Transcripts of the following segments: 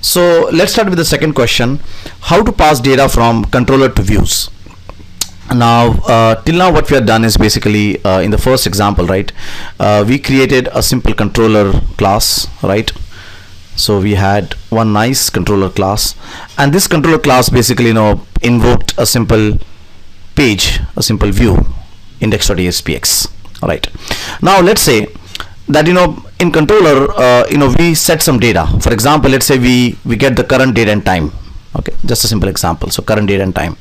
So let's start with the second question: how to pass data from controller to views. Now till now what we have done is basically in the first example, right, we created a simple controller class, right? So we had one nice controller class, and this controller class basically invoked a simple page, a simple view, index.aspx. All right, now let's say that in controller we set some data. For example, let's say we get the current date and time. Okay, just a simple example. So current date and time,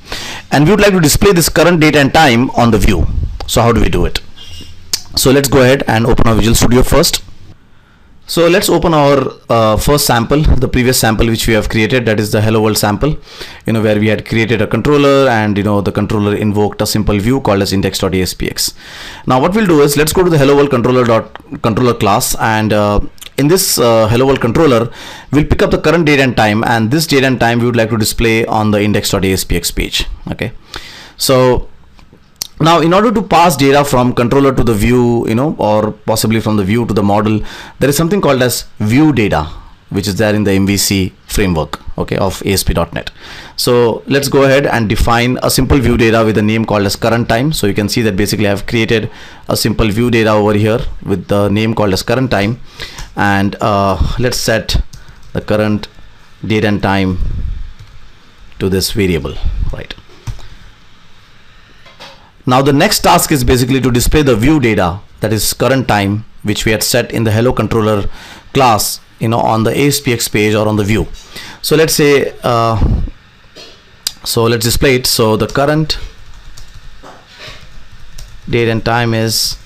and we would like to display this current date and time on the view. So how do we do it? So let's go ahead and open our Visual Studio first. So let's open our first sample, the previous sample which we have created, that is the hello world sample, where we had created a controller, and the controller invoked a simple view called as index.aspx. Now what we'll do is, let's go to the hello world controller class, and in this hello world controller we'll pick up the current date and time, and this date and time we would like to display on the index.aspx page. Okay, so now in order to pass data from controller to the view, or possibly from the view to the model, there is something called as view data, which is there in the MVC framework, okay, of ASP.NET. So let's go ahead and define a simple view data with a name called as current time. So you can see that basically I have created a simple view data over here with the name called as current time, and let's set the current date and time to this variable, right? Now the next task is basically to display the view data, that is current time, which we had set in the hello controller class, on the ASPX page or on the view. So let's say, so let's display it. So the current date and time is,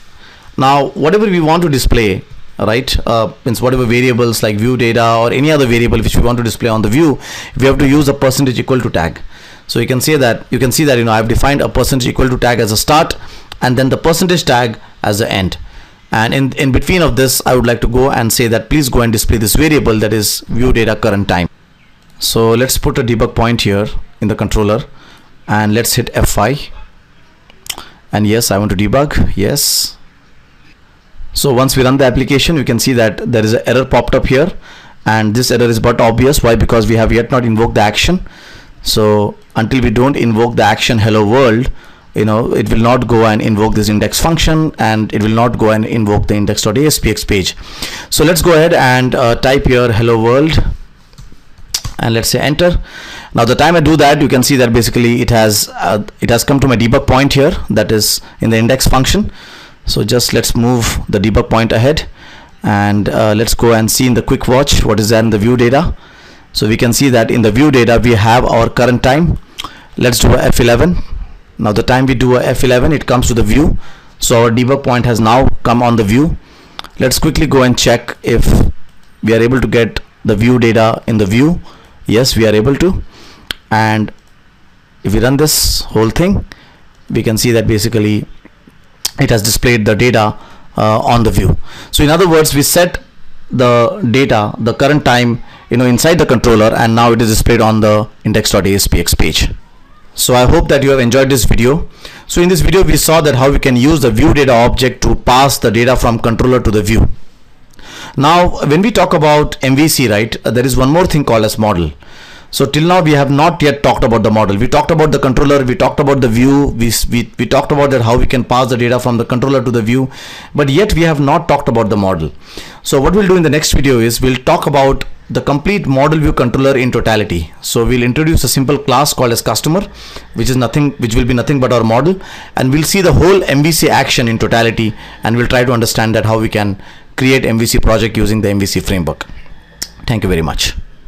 now whatever we want to display, right, means whatever variables like view data or any other variable which we want to display on the view, we have to use a percentage equal to tag. So you can see that I've defined a percentage equal to tag as a start, and then the percentage tag as the end, and in between of this I would like to go and say that please go and display this variable, that is view data current time. So let's put a debug point here in the controller, and let's hit F5, and yes, I want to debug. Yes. So once we run the application, you can see that there is an error popped up here, and this error is but obvious. Why? Because we have yet not invoked the action. So until we don't invoke the action hello world, it will not go and invoke this index function, and it will not go and invoke the index.aspx page. So let's go ahead and type here hello world, and let's say enter. Now the time I do that, you can see that basically it has come to my debug point here, that is in the index function. So just let's move the debug point ahead, and let's go and see in the quick watch what is there in the view data. So we can see that in the view data we have our current time. Let's do a F11. Now the time we do a F11, it comes to the view. So our debug point has now come on the view. Let's quickly go and check if we are able to get the view data in the view. Yes, we are able to. And if we run this whole thing, we can see that basically it has displayed the data on the view. So in other words, we set the data, the current time, inside the controller, and now it is displayed on the index.aspx page. So I hope that you have enjoyed this video. So in this video we saw that how we can use the view data object to pass the data from controller to the view. Now when we talk about MVC, right, there is one more thing called as model. So till now we have not yet talked about the model. We talked about the controller, we talked about the view, we talked about that how we can pass the data from the controller to the view, but yet we have not talked about the model. So what we'll do in the next video is we'll talk about the complete model view controller in totality. So we'll introduce a simple class called as customer, which will be nothing but our model, and we'll see the whole MVC action in totality, and we'll try to understand that how we can create MVC project using the MVC framework. Thank you very much.